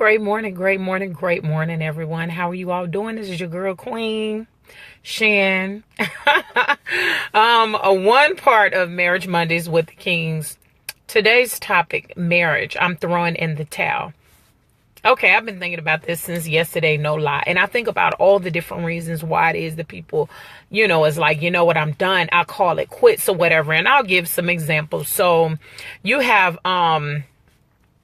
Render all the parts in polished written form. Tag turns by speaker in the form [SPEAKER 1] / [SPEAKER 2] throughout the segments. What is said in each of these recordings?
[SPEAKER 1] Great morning, great morning, great morning, everyone. How are you all doing? This is your girl, Queen Shan. One part of Marriage Mondays with the Kings. Today's topic, marriage. I'm throwing in the towel. Okay, I've been thinking about this since yesterday, no lie. And I think about all the different reasons why it is that people, it's like, what, I'm done. I call it quits or whatever. And I'll give some examples. So you have,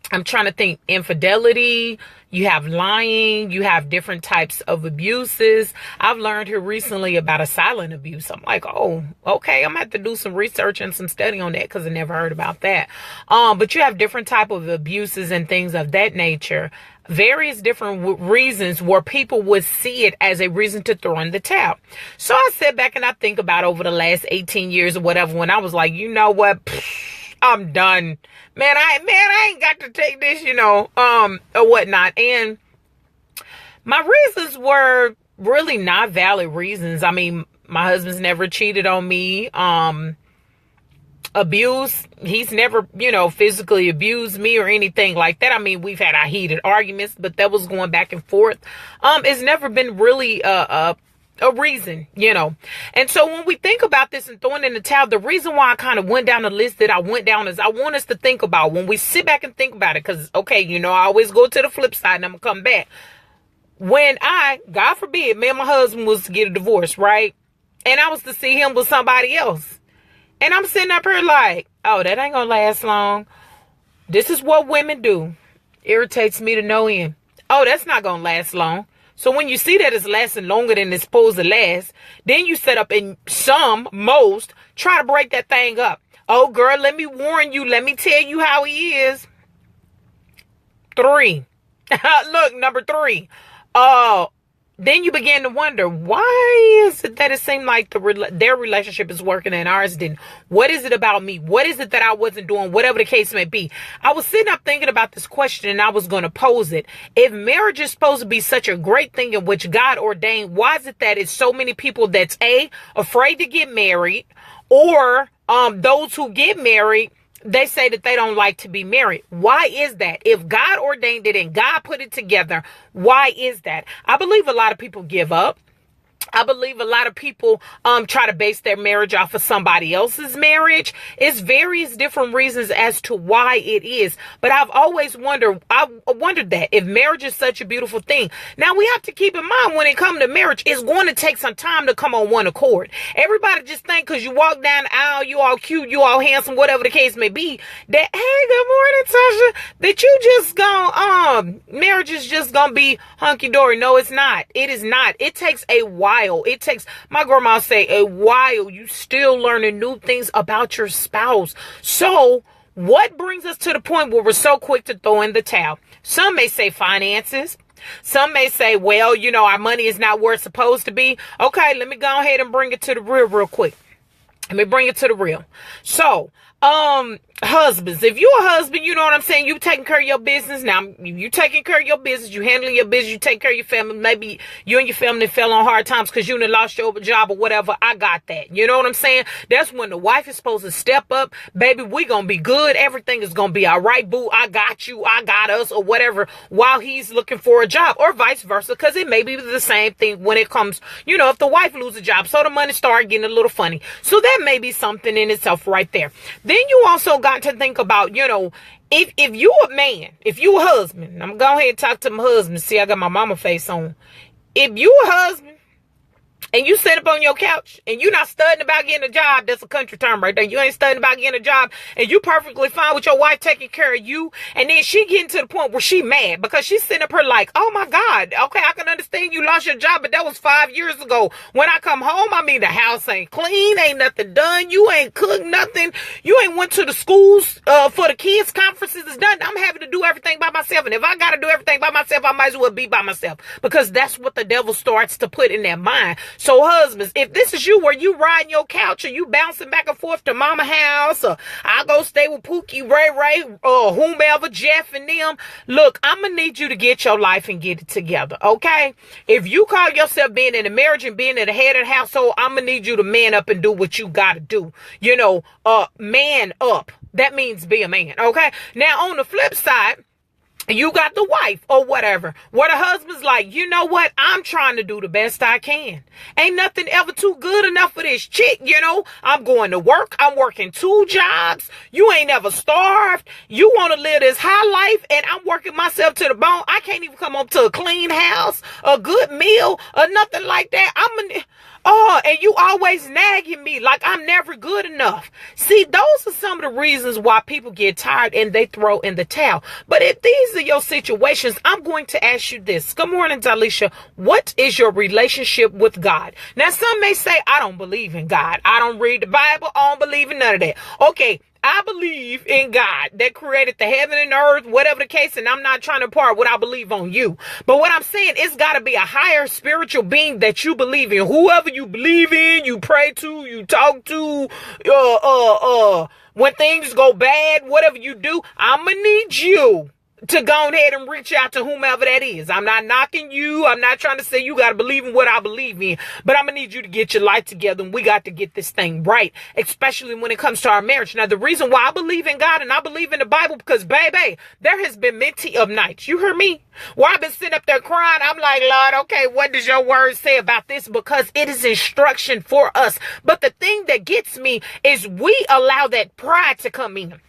[SPEAKER 1] I'm trying to think, infidelity, you have lying, you have different types of abuses. I've learned here recently about a silent abuse. I'm like, oh, okay, I'm gonna have to do some research and some study on that because I never heard about that. But you have different type of abuses and things of that nature. Various different reasons where people would see it as a reason to throw in the towel. So I sit back and I think about over the last 18 years or whatever, when I was like, you know what? I'm done. Man, I ain't got to take this, or whatnot. And my reasons were really not valid reasons. I mean, my husband's never cheated on me. Abuse, he's never, physically abused me or anything like that. I mean, we've had our heated arguments, but that was going back and forth. It's never been really a reason, And so when we think about this and throwing in the towel, the reason why I kind of went down the list that I went down is I want us to think about when we sit back and think about it. Because, okay, I always go to the flip side and I'm going to come back. When God forbid, me and my husband was to get a divorce, right? And I was to see him with somebody else. And I'm sitting up here like, oh, that ain't going to last long. This is what women do. Irritates me to no end. Oh, that's not going to last long. So when you see that it's lasting longer than it's supposed to last, then you set up and most try to break that thing up. Oh, girl, let me warn you. Let me tell you how he is. 3. Look, number 3. Then you begin to wonder, why is it that it seemed like their relationship is working and ours didn't? What is it about me? What is it that I wasn't doing? Whatever the case may be. I was sitting up thinking about this question and I was going to pose it. If marriage is supposed to be such a great thing in which God ordained, why is it that it's so many people that's afraid to get married, or those who get married, they say that they don't like to be married? Why is that? If God ordained it and God put it together, why is that? I believe a lot of people give up. I believe a lot of people try to base their marriage off of somebody else's marriage. It's various different reasons as to why it is. But I've always wondered that if marriage is such a beautiful thing. Now, we have to keep in mind when it comes to marriage, it's going to take some time to come on one accord. Everybody just think because you walk down the aisle, you all cute, you all handsome, whatever the case may be, that, hey, good morning, Tasha, that you just marriage is just going to be hunky-dory. No, it's not. It is not. It takes a while. It takes, my grandma say, a while. You still learning new things about your spouse. So what brings us to the point where we're so quick to throw in the towel? Some may say finances. Some may say, well, our money is not where it's supposed to be. Okay, let me go ahead and bring it to the real quick. Let me bring it to the real. So, husbands, if you're a husband, you know what I'm saying? You taking care of your business. Now, you taking care of your business, you handling your business, you take care of your family. Maybe you and your family fell on hard times because you done lost your job or whatever. I got that. You know what I'm saying? That's when the wife is supposed to step up. Baby, we gonna be good. Everything is gonna be all right, boo. I got you. I got us, or whatever, while he's looking for a job, or vice versa, because it may be the same thing when it comes, if the wife loses a job, so the money start getting a little funny. So that may be something in itself right there. Then you also got to think about, if you a man, if you a husband, I'm going to go ahead and talk to my husband. See, I got my mama face on. If you a husband and you sit up on your couch and you're not studying about getting a job, that's a country term right there. You ain't studying about getting a job, and you perfectly fine with your wife taking care of you. And then she getting to the point where she mad because she's sitting up here like, oh my God, okay, I can understand you lost your job, but that was 5 years ago. When I come home, the house ain't clean, ain't nothing done. You ain't cooked nothing. You ain't went to the schools for the kids conferences is done. I'm having to do everything by myself. And if I got to do everything by myself, I might as well be by myself, because that's what the devil starts to put in their mind. So husbands, if this is you where you riding your couch or you bouncing back and forth to mama house, or I go stay with Pookie, Ray, or whomever, Jeff and them, look, I'm going to need you to get your life and get it together, okay? If you call yourself being in a marriage and being at the head of the household, I'm going to need you to man up and do what you got to do. Man up. That means be a man, okay? Now, on the flip side, You got the wife or whatever, where the husband's like, you know what? I'm trying to do the best I can. Ain't nothing ever too good enough for this chick, you know? I'm going to work. I'm working 2 jobs. You ain't ever starved. You want to live this high life, and I'm working myself to the bone. I can't even come up to a clean house, a good meal, or nothing like that. And you always nagging me like I'm never good enough. See, those are some of the reasons why people get tired and they throw in the towel. But if these are your situations, I'm going to ask you this. Good morning, Dalisha. What is your relationship with God? Now, some may say, I don't believe in God. I don't read the Bible. I don't believe in none of that. Okay. I believe in God that created the heaven and earth, whatever the case, and I'm not trying to impart what I believe on you. But what I'm saying, it's got to be a higher spiritual being that you believe in. Whoever you believe in, you pray to, you talk to, when things go bad, whatever you do, I'm going to need you to go ahead and reach out to whomever that is. I'm not knocking you. I'm not trying to say you got to believe in what I believe in, but I'm going to need you to get your life together, and we got to get this thing right, especially when it comes to our marriage. Now, the reason why I believe in God and I believe in the Bible, because, baby, there has been plenty of nights, you hear me, where I've been sitting up there crying. I'm like, Lord, okay, what does your word say about this? Because it is instruction for us. But the thing that gets me is we allow that pride to come in.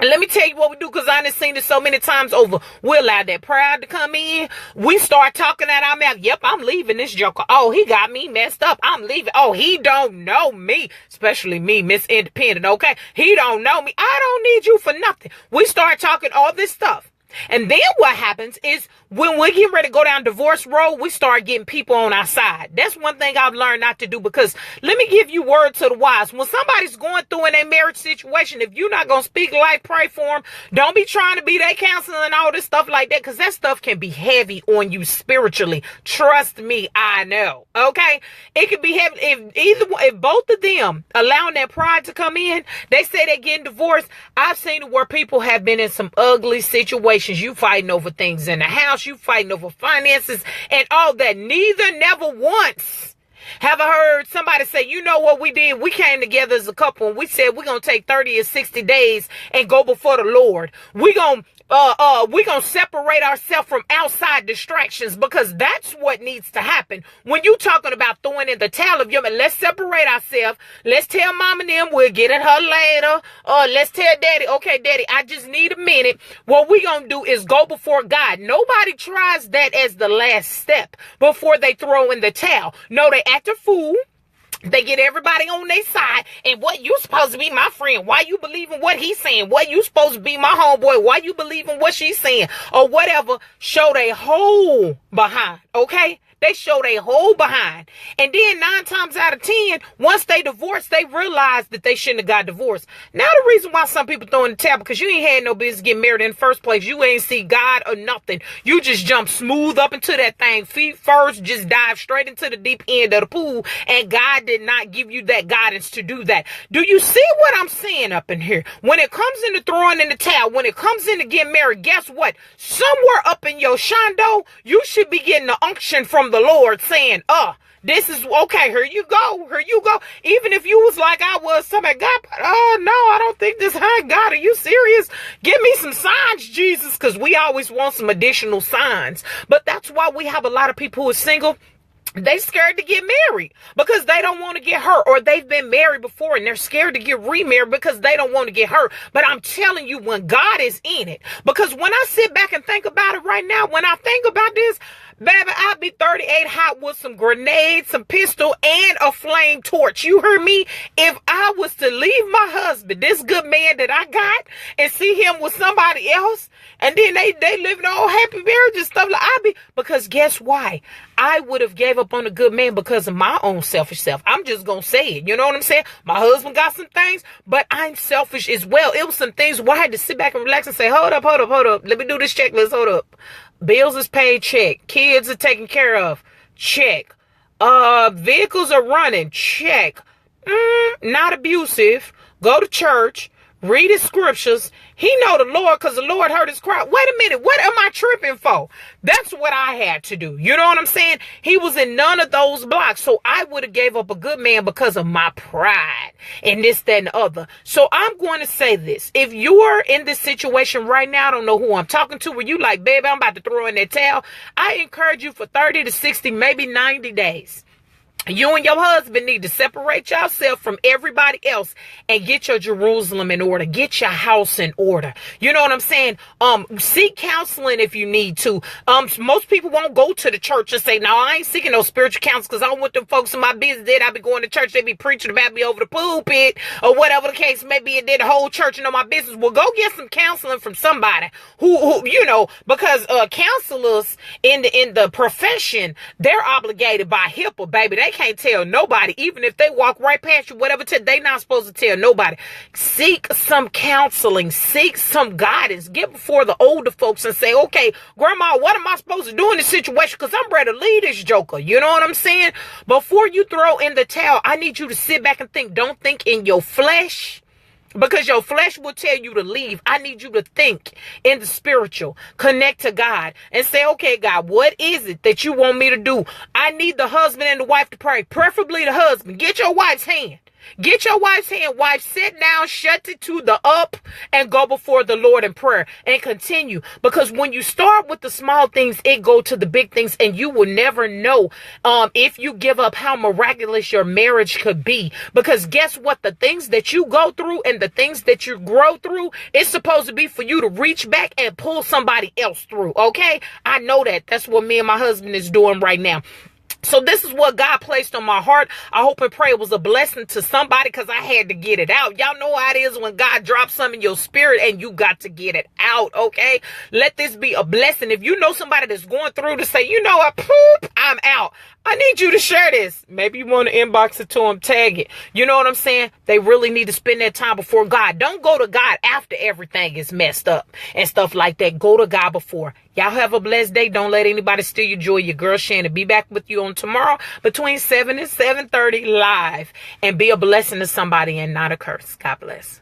[SPEAKER 1] And let me tell you what we do, because I done seen it so many times over. We allow that pride to come in. We start talking out our mouth. Yep, I'm leaving this joker. Oh, he got me messed up. I'm leaving. Oh, he don't know me. Especially me, Miss Independent, okay? He don't know me. I don't need you for nothing. We start talking all this stuff. And then what happens is when we're getting ready to go down divorce road, we start getting people on our side. That's one thing I've learned not to do, because let me give you word to the wise. When somebody's going through in a marriage situation, if you're not going to speak life, pray for them. Don't be trying to be their counselor and all this stuff like that, because that stuff can be heavy on you spiritually. Trust me, I know. Okay? It can be heavy. If both of them allowing that pride to come in, they say they're getting divorced. I've seen it where people have been in some ugly situations. You fighting over things in the house. You fighting over finances and all that. Never once have I heard somebody say, you know what we did? We came together as a couple and we said we're going to take 30 or 60 days and go before the Lord. We're going to separate ourselves from outside distractions, because that's what needs to happen. When you talking about throwing in the towel of let's separate ourselves. Let's tell mom and them we'll get at her later. Let's tell daddy, okay, daddy, I just need a minute. What we going to do is go before God. Nobody tries that as the last step before they throw in the towel. No, they act a fool. They get everybody on their side. And what, you supposed to be my friend? Why you believing what he's saying? What, you supposed to be my homeboy? Why you believing what she's saying? Or whatever. Show they whole behind. Okay? They show their whole behind. And then 9 times out of 10, once they divorce, they realize that they shouldn't have got divorced. Now, the reason why some people throw in the towel, because you ain't had no business getting married in the first place. You ain't see God or nothing. You just jump smooth up into that thing. Feet first, just dive straight into the deep end of the pool. And God did not give you that guidance to do that. Do you see what I'm saying up in here? When it comes into throwing in the towel, when it comes into getting married, guess what? Somewhere up in your shondo, you should be getting the unction from the Lord saying, this is okay. Here you go. Here you go. Even if you was like I was, somebody, God, no, I don't think this. Hi, God, are you serious? Give me some signs, Jesus, because we always want some additional signs. But that's why we have a lot of people who are single. They scared to get married because they don't want to get hurt, or they've been married before and they're scared to get remarried because they don't want to get hurt. But I'm telling you, when God is in it, because when I sit back and think about it right now, when I think about this, baby, I'd be 38 hot with some grenades, some pistol, and a flame torch. You heard me? If I was to leave my husband, this good man that I got, and see him with somebody else, and then they live in all happy marriage and stuff, like because guess why? I would have gave up on a good man because of my own selfish self. I'm just going to say it. You know what I'm saying? My husband got some things, but I'm selfish as well. It was some things where I had to sit back and relax and say, hold up. Let me do this checklist. Hold up. Bills is paid, check. Kids are taken care of, check. Vehicles are running, check. Not abusive. Go to church. read his scriptures. He know the Lord because the Lord heard his cry. Wait a minute, what am I tripping for? That's what I had to do. You know what I'm saying? He was in none of those blocks. So I would have gave up a good man because of my pride and this, that, and the other. So I'm going to say this. If you're in this situation right now, I don't know who I'm talking to, where you like, baby, I'm about to throw in that towel. I encourage you for 30 to 60, maybe 90 days. You and your husband need to separate yourself from everybody else and get your Jerusalem in order. Get your house in order. You know what I'm saying? Seek counseling if you need to. Most people won't go to the church and say, no, I ain't seeking no spiritual counsel because I don't want them folks in my business that I be going to church. They be preaching about me over the pulpit or whatever the case may be. And then the whole church know my business. Well, go get some counseling from somebody who you know, because counselors in the profession, they're obligated by HIPAA, baby. They can't tell nobody, even if they walk right past you, whatever, they not supposed to tell nobody. Seek some counseling, seek some guidance, get before the older folks and say, okay, grandma, what am I supposed to do in this situation? Because I'm ready to leave this joker. You know what I'm saying? Before you throw in the towel, I need you to sit back and think. Don't think in your flesh, because your flesh will tell you to leave. I need you to think in the spiritual, connect to God and say, okay, God, what is it that you want me to do? I need the husband and the wife to pray, preferably the husband. Get your wife's hand. Get your wife's hand. Wife, sit down, shut it to the up and go before the Lord in prayer and continue. Because when you start with the small things, it go to the big things, and you will never know if you give up how miraculous your marriage could be. Because guess what? The things that you go through and the things that you grow through, it's supposed to be for you to reach back and pull somebody else through. Okay? I know that. That's what me and my husband is doing right now. So this is what God placed on my heart. I hope and pray it was a blessing to somebody, because I had to get it out. Y'all know how it is when God drops something in your spirit and you got to get it out, okay? Let this be a blessing. If you know somebody that's going through to say, you know what, poop, I'm out. I need you to share this. Maybe you want to inbox it to them, tag it. You know what I'm saying? They really need to spend that time before God. Don't go to God after everything is messed up and stuff like that. Go to God before. Y'all have a blessed day. Don't let anybody steal your joy. Your girl Shannon. Be back with you on tomorrow between 7 and 7:30 live. And be a blessing to somebody and not a curse. God bless.